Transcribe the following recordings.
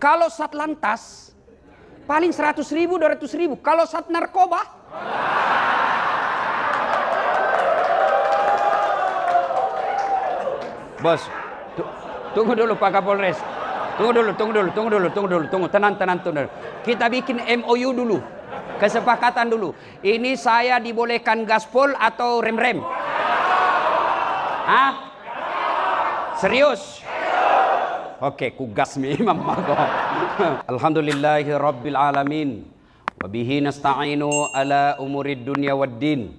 Kalau Satlantas paling 100.000, 200.000. Kalau Sat Narkoba Bos, tunggu dulu Pak Kapolres. Tunggu. Tenang. Kita bikin MOU dulu. Kesepakatan dulu. Ini saya dibolehkan gaspol atau rem-rem? Hah? Serius? Oke, ku gas mi Imam Mago. Alhamdulillahi Rabbil Alamin. Wabihi nasta'inu ala umurid dunya waddin.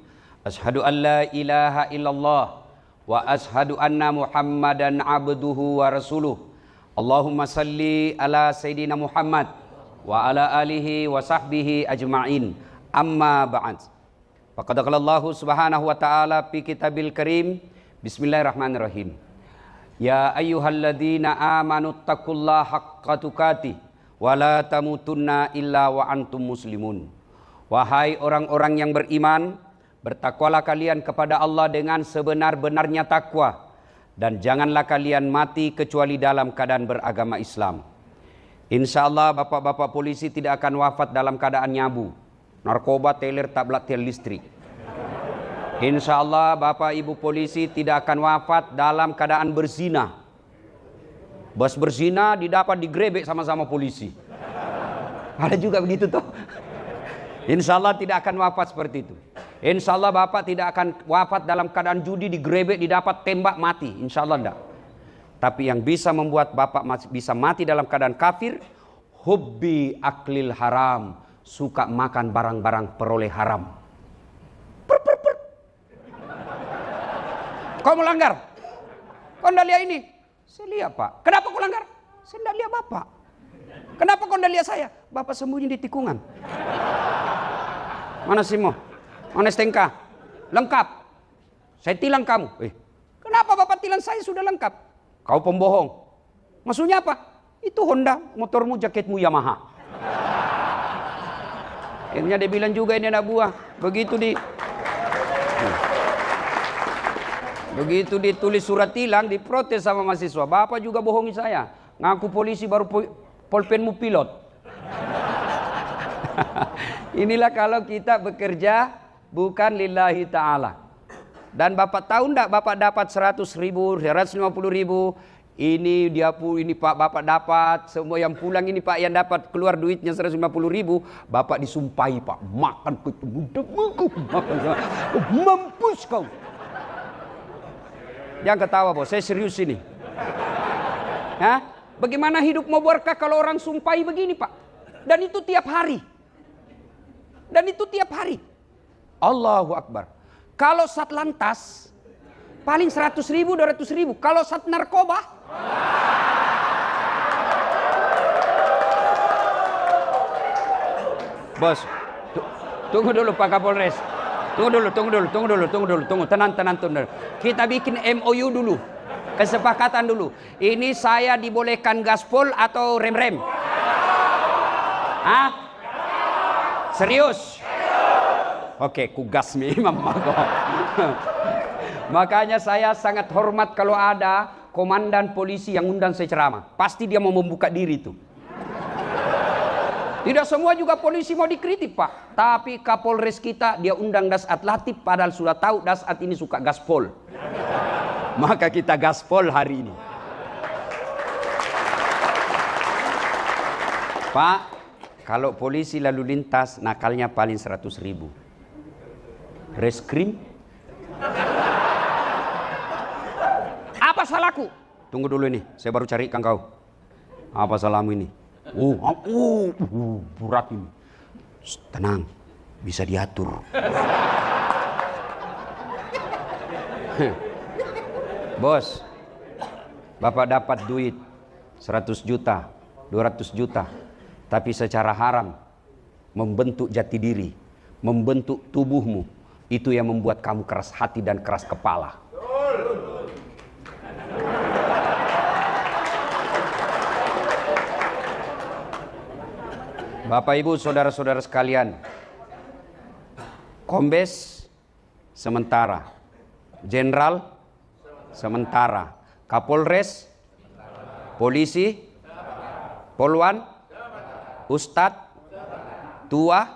Ashadu an la ilaha illallah. Wa ashadu anna Muhammadan abduhu wa rasuluh. Allahumma salli ala Sayyidina Muhammad wa ala alihi wa sahbihi ajma'in. Amma ba'd. Faqad qala Allah subhanahu wa ta'ala fi kitabil karim. Bismillahirrahmanirrahim. Ya ayyuhalladzina amanu taqullaha haqqa tuqatih wa la tamutunna illa wa antum muslimun. Wahai orang-orang yang beriman, bertakwalah kalian kepada Allah dengan sebenar-benarnya takwa, dan janganlah kalian mati kecuali dalam keadaan beragama Islam. Insya Allah bapak-bapak polisi tidak akan wafat dalam keadaan nyabu, narkoba, teler, tablet, tel listrik. Insya Allah bapak ibu polisi tidak akan wafat dalam keadaan berzina. Bos berzina didapat digrebek sama-sama polisi. Ada juga begitu toh. Insya Allah tidak akan wafat seperti itu. Insya Allah bapak tidak akan wafat dalam keadaan judi, digrebek, didapat tembak, mati. Insya Allah enggak. Tapi yang bisa membuat bapak bisa mati dalam keadaan kafir, hubbi aklil haram, suka makan barang-barang peroleh haram. Kau melanggar? Kau tidak lihat ini? Saya lihat pak. Kenapa kau langgar? Saya tidak lihat bapak. Kenapa kau tidak lihat saya? Bapak sembunyi di tikungan. Mana Simo? Mana STNK? Lengkap. Saya tilang kamu. Kenapa bapak tilang saya sudah lengkap? Kau pembohong. Maksudnya apa? Itu Honda, motormu, jaketmu Yamaha. Akhirnya dia bilang juga ini anak buah. Begitu ditulis surat tilang, diprotes sama mahasiswa. Bapak juga bohongi saya. Ngaku polisi baru pulpenmu pilot. Inilah kalau kita bekerja bukan lillahi ta'ala. Dan bapak tahu enggak bapak dapat 100.000, 150.000. Ini pak bapak dapat. Semua yang pulang ini pak yang dapat keluar duitnya 150.000. Bapak disumpahi pak. Makan mampus kau. Jangan ketawa bos, saya serius ini. Hah? Bagaimana hidup mau berkah kalau orang sumpahi begini pak? Dan itu tiap hari. Allahu Akbar. Kalau Satlantas paling 100.000, 200.000. Kalau Sat Narkoba Bos, tunggu dulu Pak Kapolres. Tunggu dulu. Tenang. Kita bikin MOU dulu. Kesepakatan dulu. Ini saya dibolehkan gaspol atau rem-rem? Hah? Serius? Oke, ku gas mi Imam Mago. Makanya saya sangat hormat kalau ada komandan polisi yang undang saya ceramah. Pasti dia mau membuka diri tuh. Tidak semua juga polisi mau dikritik pak. Tapi Kapolres kita dia undang Dasat Latif. Padahal sudah tahu Dasat ini suka gaspol. Maka kita gaspol hari ini. Pak, kalau polisi lalu lintas nakalnya paling 100.000. Reskrim? Apa salahku? Tunggu dulu ini, saya baru carikan kau. Apa salahmu ini? Berat ini. Tenang, bisa diatur. Bos, bapak dapat duit 100 juta, 200 juta, tapi secara haram, membentuk jati diri, membentuk tubuhmu, itu yang membuat kamu keras hati dan keras kepala. Bapak Ibu saudara-saudara sekalian, Kombes sementara, Jenderal sementara, Kapolres, polisi Poluan, ustadz, tua,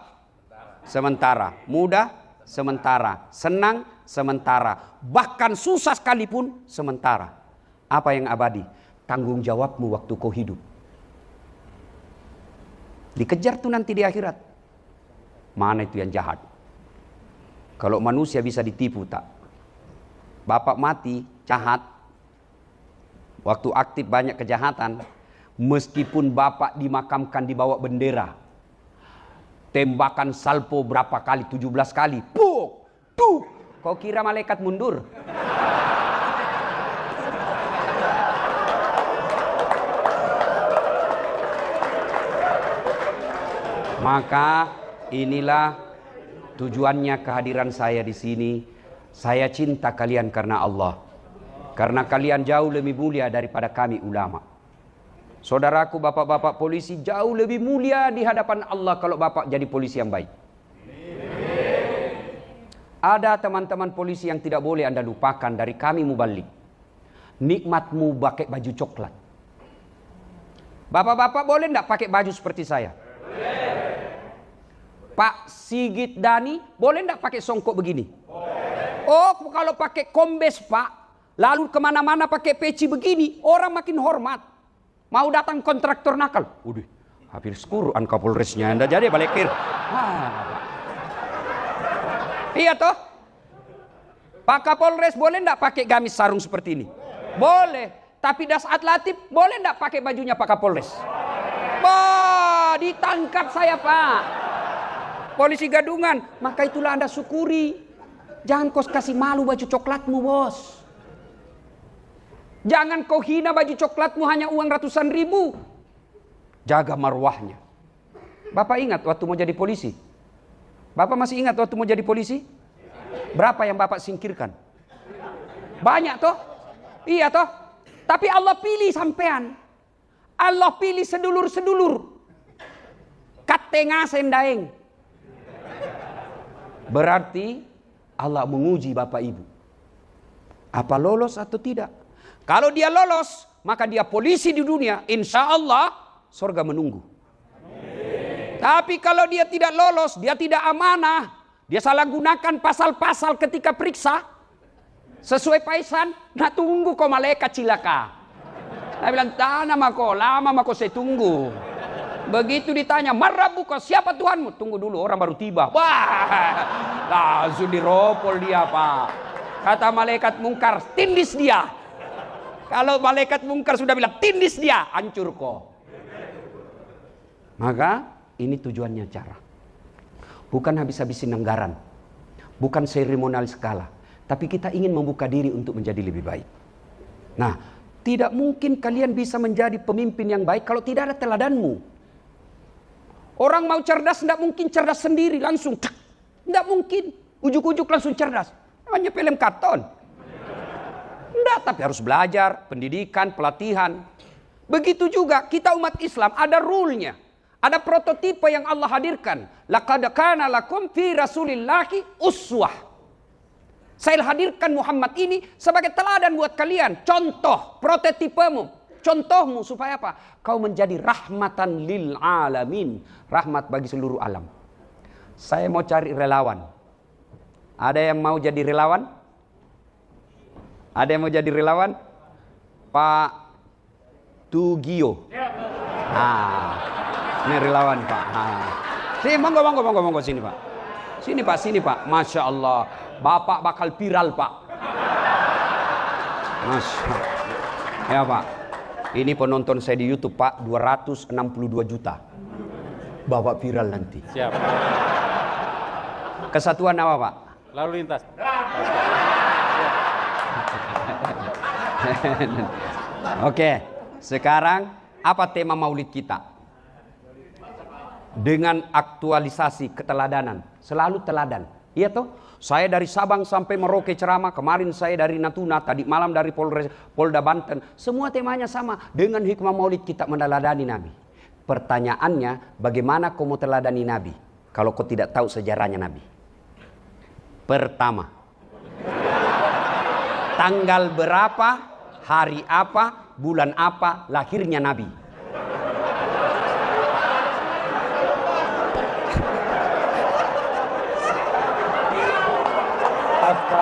sementara. Muda, sementara. Senang, sementara. Bahkan susah sekalipun, sementara. Apa yang abadi? Tanggung jawabmu waktu kau hidup. Dikejar tuh nanti di akhirat. Mana itu yang jahat? Kalau manusia bisa ditipu tak? Bapak mati, jahat. Waktu aktif banyak kejahatan. Meskipun bapak dimakamkan di bawah bendera. Tembakan salpo berapa kali? 17 kali. Puk! Puk! Kau kira malaikat mundur? Maka inilah tujuannya kehadiran saya di sini. Saya cinta kalian karena Allah. Karena kalian jauh lebih mulia daripada kami ulama. Saudaraku bapak-bapak polisi jauh lebih mulia di hadapan Allah kalau bapak jadi polisi yang baik. Ada teman-teman polisi yang tidak boleh Anda lupakan dari kami mubalik. Nikmatmu pakai baju coklat. Bapak-bapak boleh enggak pakai baju seperti saya? Pak Sigit Dani boleh enggak pakai songkok begini? Oh, kalau pakai kombes Pak, lalu kemana-mana pakai peci begini, orang makin hormat. Mau datang kontraktor nakal, udah hampir Quran Kapolresnya Anda jadi balik kir. Iya toh? Pak Kapolres boleh enggak pakai gamis sarung seperti ini? Boleh. Tapi Dasat Latif boleh enggak pakai bajunya Pak Kapolres? Wah, ditangkap saya Pak. Polisi gadungan, maka itulah Anda syukuri. Jangan kau kasih malu baju coklatmu, bos. Jangan kau hina baju coklatmu hanya uang ratusan ribu. Jaga marwahnya. Bapak ingat waktu mau jadi polisi? Bapak masih ingat waktu mau jadi polisi? Berapa yang Bapak singkirkan? Banyak toh? Iya toh? Tapi Allah pilih sampean. Allah pilih sedulur-sedulur. Katenga sendaeng. Berarti Allah menguji Bapak Ibu. Apa lolos atau tidak? Kalau dia lolos, maka dia polisi di dunia. Insya Allah, surga menunggu. Amin. Tapi kalau dia tidak lolos, dia tidak amanah. Dia salah gunakan pasal-pasal ketika periksa. Sesuai paisan, nah tunggu kau malaikat cilaka. Saya bilang, tanah mako, lama mako saya tunggu. Begitu ditanya, marabu kau, siapa Tuhanmu? Tunggu dulu, orang baru tiba. Wah, langsung diropol dia Pak. Kata malaikat mungkar, tindis dia. Kalau malaikat mungkar sudah bilang tindis dia, hancur kok. Maka ini tujuannya cara. Bukan habis-habisin anggaran. Bukan seremonial skala. Tapi kita ingin membuka diri untuk menjadi lebih baik. Nah, tidak mungkin kalian bisa menjadi pemimpin yang baik kalau tidak ada teladanmu. Orang mau cerdas tidak mungkin cerdas sendiri langsung. Tidak mungkin. Ujuk-ujuk langsung cerdas. Hanya film karton. Enggak, tapi harus belajar, pendidikan, pelatihan. Begitu juga kita umat Islam ada rule-nya. Ada prototipe yang Allah hadirkan. Laqad kana lakum fi Rasulillahi uswah. Saya hadirkan Muhammad ini sebagai teladan buat kalian. Contoh, prototipemu. Contohmu supaya apa? Kau menjadi rahmatan lil alamin. Rahmat bagi seluruh alam. Saya mau cari relawan. Ada yang mau jadi relawan? Ada yang mau jadi relawan? Pak Tugio. Nah, ini relawan Pak. Nah. Sini, monggo sini Pak. Sini Pak. Masya Allah. Bapak bakal viral Pak. Masya Allah. Ya Pak. Ini penonton saya di YouTube Pak. 262 juta. Bapak viral nanti. Siap. Kesatuan apa Pak? Lalu lintas. Oke, sekarang apa tema maulid kita? Dengan aktualisasi keteladanan, selalu teladan. Iya toh? Saya dari Sabang sampai Merauke ceramah, kemarin saya dari Natuna, tadi malam dari Polda Banten, semua temanya sama. Dengan hikmah maulid kita meneladani Nabi. Pertanyaannya, bagaimana kau mau teladani Nabi kalau kau tidak tahu sejarahnya Nabi? Pertama, tanggal berapa, hari apa, bulan apa lahirnya Nabi?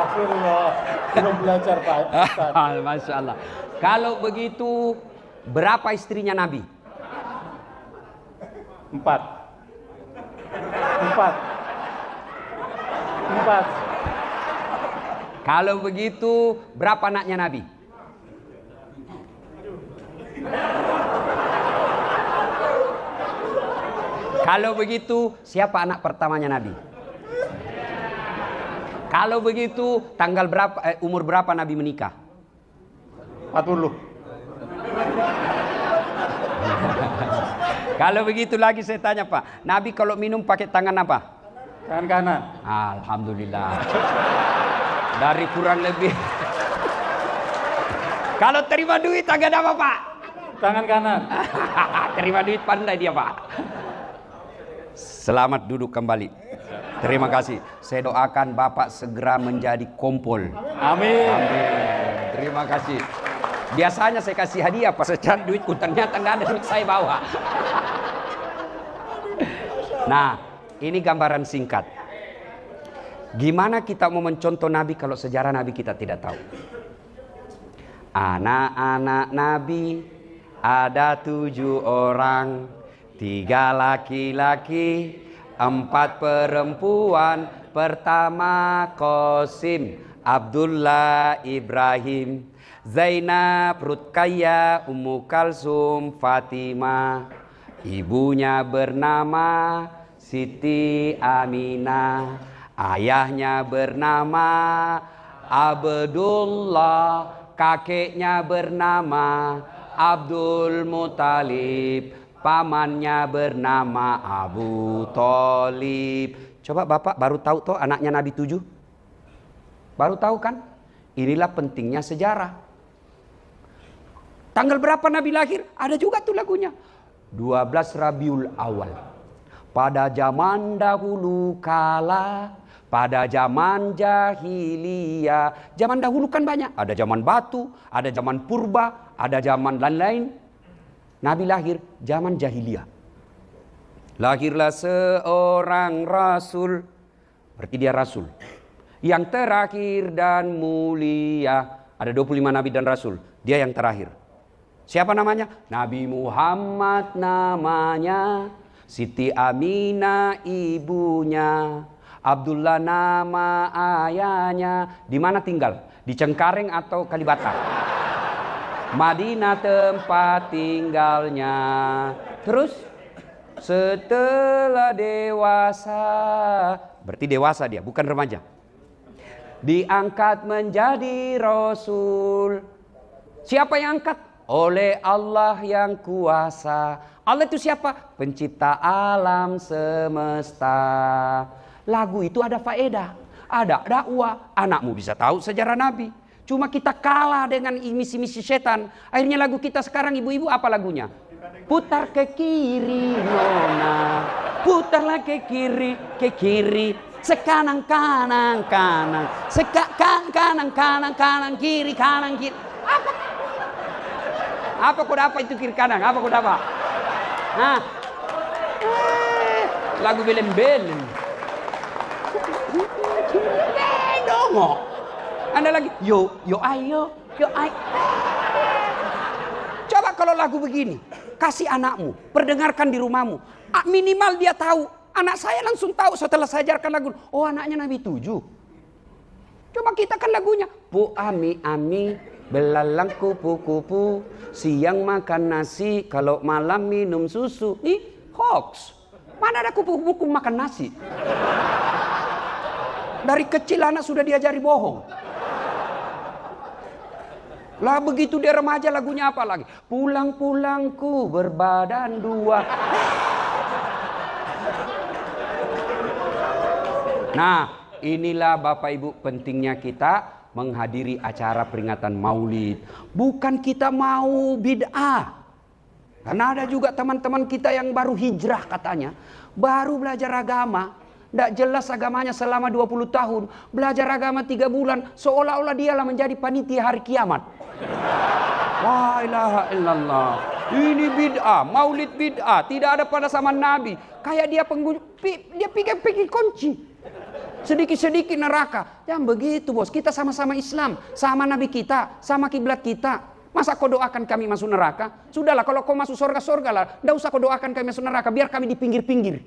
Astagfirullah. Belum belajar Pak Ustaz. Masya Allah. Kalau begitu, berapa istrinya Nabi? 4. 4. Kalau begitu, berapa anaknya Nabi? Kalau begitu, siapa anak pertamanya Nabi? Kalau begitu, tanggal berapa, umur berapa Nabi menikah? 40. Kalau begitu lagi saya tanya Pak, Nabi kalau minum pakai tangan apa? Tangan kanan. Alhamdulillah. Dari kurang lebih. Kalau terima duit agak apa Pak? Tangan kanan. Terima duit pandai dia Pak. Selamat duduk kembali. Terima kasih. Saya doakan Bapak segera menjadi kompol. Amin. Amin. Terima kasih. Biasanya saya kasih hadiah pas secara duitku, ternyata nggak ada duit saya bawa. Nah, ini gambaran singkat. Gimana kita mau mencontoh Nabi kalau sejarah Nabi kita tidak tahu? Anak-anak Nabi ada 7 orang, 3 laki-laki, 4 perempuan. Pertama Qasim, Abdullah, Ibrahim, Zainab, Ruqayyah, Ummu Kalsum, Fatimah. Ibunya bernama Siti Aminah. Ayahnya bernama Abdullah. Kakeknya bernama Abdul Muthalib. Pamannya bernama Abu Thalib. Coba Bapak baru tahu toh anaknya Nabi 7? Baru tahu kan? Inilah pentingnya sejarah. Tanggal berapa Nabi lahir? Ada juga tuh lagunya. 12 Rabiul Awal. Pada zaman dahulu kala, pada zaman jahiliyah. Zaman dahulu kan banyak. Ada zaman batu, ada zaman purba, ada zaman lain-lain. Nabi lahir zaman jahiliyah. Lahirlah seorang rasul. Berarti dia rasul. Yang terakhir dan mulia. Ada 25 nabi dan rasul. Dia yang terakhir. Siapa namanya? Nabi Muhammad namanya. Siti Aminah ibunya. Abdullah nama ayahnya. Di mana tinggal? Di Cengkareng atau Kalibata? Madinah tempat tinggalnya. Terus setelah dewasa, berarti dewasa dia, bukan remaja. Diangkat menjadi Rasul. Siapa yang angkat? Oleh Allah yang kuasa. Allah itu siapa? Pencipta alam semesta. Lagu itu ada faedah, ada dakwah. Anakmu bisa tahu sejarah Nabi. Cuma kita kalah dengan misi-misi setan. Akhirnya lagu kita sekarang ibu-ibu apa lagunya? Putar ke kiri nona, putarlah ke kiri, sekanan kanan kanan, kanan kanan kanan kiri kanan kiri. Apa kau dapat itu kiri kanan? Apa kau dapat? Nah, lagu belem-belem. Dongok. Anda lagi, yo ayo. Coba kalau lagu begini, kasih anakmu, perdengarkan di rumahmu. Minimal dia tahu. Anak saya langsung tahu setelah saya ajarkan lagu. Oh, anaknya Nabi 7. Coba kita kan lagunya. Bu ami, belalang kupu-kupu, siang makan nasi, kalau malam minum susu. Ih, hoax. Mana ada kupu-kupu makan nasi? Dari kecil anak sudah diajari bohong. Lah begitu dia remaja lagunya apa lagi? Pulang-pulangku berbadan 2. Nah, inilah Bapak Ibu pentingnya kita menghadiri acara peringatan Maulid. Bukan kita mau bid'ah. Karena ada juga teman-teman kita yang baru hijrah katanya. Baru belajar agama. Tidak jelas agamanya selama 20 tahun. Belajar agama 3 bulan. Seolah-olah dialah menjadi panitia hari kiamat. La ilaha illallah. Ini bid'ah. Maulid bid'ah. Tidak ada pada zaman Nabi. Kayak dia dia pikir kunci. Sedikit-sedikit neraka. Jangan begitu bos, kita sama-sama Islam, sama Nabi kita, sama kiblat kita. Masa kau doakan kami masuk neraka? Sudahlah, kalau kau masuk surga lah. Tidak usah kau doakan kami masuk neraka, biar kami di pinggir-pinggir.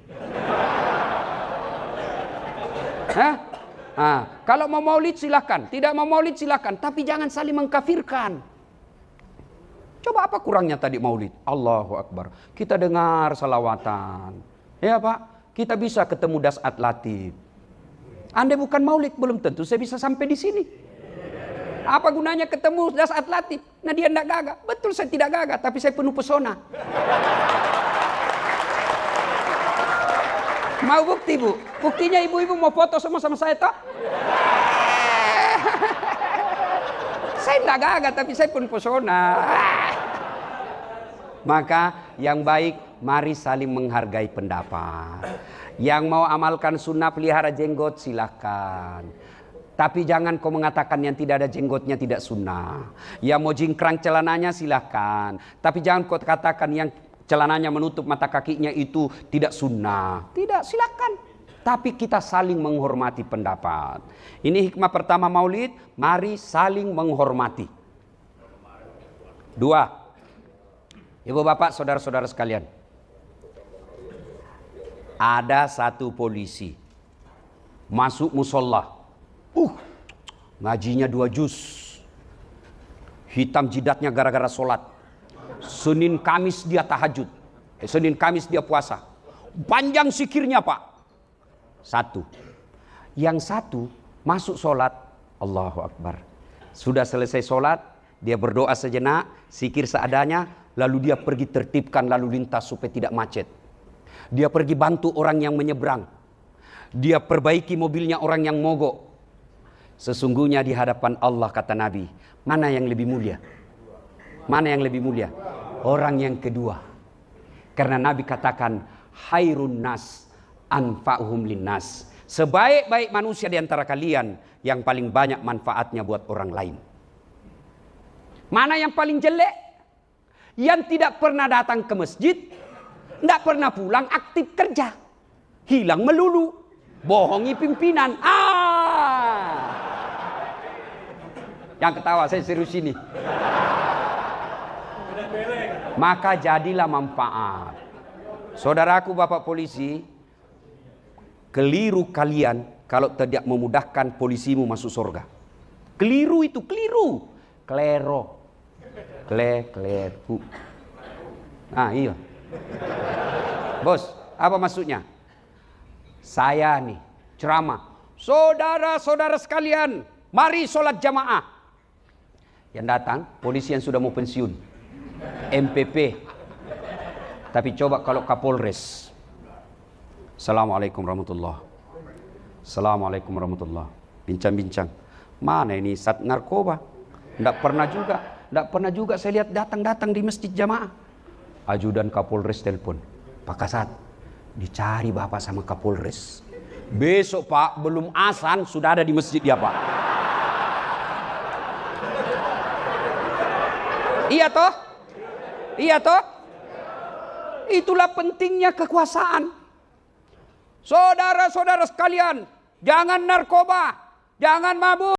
Kalau mau maulid silakan, tidak mau maulid silakan, tapi jangan saling mengkafirkan. Coba apa kurangnya tadi maulid? Allahu Akbar. Kita dengar salawatan. Ya Pak, kita bisa ketemu Dasat Latif. Andai bukan maulid, belum tentu saya bisa sampai di sini. Apa gunanya ketemu Dasat Latif? Nah dia tidak gagah. Betul saya tidak gagah, tapi saya penuh pesona. Mau bukti bu? Buktinya ibu-ibu mau foto sama saya toh? Saya tidak gagah, tapi saya penuh pesona. Maka yang baik, mari saling menghargai pendapat. Yang mau amalkan sunnah pelihara jenggot silakan. Tapi jangan kau mengatakan yang tidak ada jenggotnya tidak sunnah. Yang mau jingkrang celananya silakan. Tapi jangan kau katakan yang celananya menutup mata kakinya itu tidak sunnah. Tidak, silakan. Tapi kita saling menghormati pendapat. Ini hikmah pertama maulid, mari saling menghormati. 2. Ibu bapak, saudara-saudara sekalian. Ada satu polisi masuk musola, ngajinya 2 juz, hitam jidatnya gara-gara sholat. Senin Kamis dia tahajud, Senin Kamis dia puasa, panjang zikirnya Pak. 1. Yang 1 masuk sholat, Allahu Akbar. Sudah selesai sholat, dia berdoa sejenak, zikir seadanya, lalu dia pergi tertibkan lalu lintas supaya tidak macet. Dia pergi bantu orang yang menyeberang. Dia perbaiki mobilnya orang yang mogok. Sesungguhnya di hadapan Allah kata Nabi, mana yang lebih mulia? Mana yang lebih mulia? Orang yang kedua. Karena Nabi katakan, khairun nas anfa'uhum linnas. Sebaik-baik manusia di antara kalian yang paling banyak manfaatnya buat orang lain. Mana yang paling jelek? Yang tidak pernah datang ke masjid, tidak pernah pulang, aktif kerja, hilang melulu, bohongi pimpinan. Yang ketawa saya serius ini. Maka jadilah manfaat. Saudaraku bapak polisi, keliru kalian kalau tidak memudahkan polisimu masuk surga. Keliru itu, keliru. Klero. Kleru. Nah iya. Bos, apa maksudnya? Saya nih ceramah, saudara-saudara sekalian, mari sholat jamaah. Yang datang polisi yang sudah mau pensiun, MPP. Tapi coba kalau Kapolres, Assalamualaikum warahmatullahi. Assalamualaikum warahmatullahi. Bincang-bincang, mana ini sat narkoba? Tidak pernah juga saya lihat datang di masjid jamaah. Ajudan Kapolres telepon, Pak Kasat, dicari Bapak sama Kapolres. Besok Pak, belum azan sudah ada di masjid ya Pak. Iya toh? Iya toh? Itulah pentingnya kekuasaan. Saudara-saudara sekalian, jangan narkoba, jangan mabuk.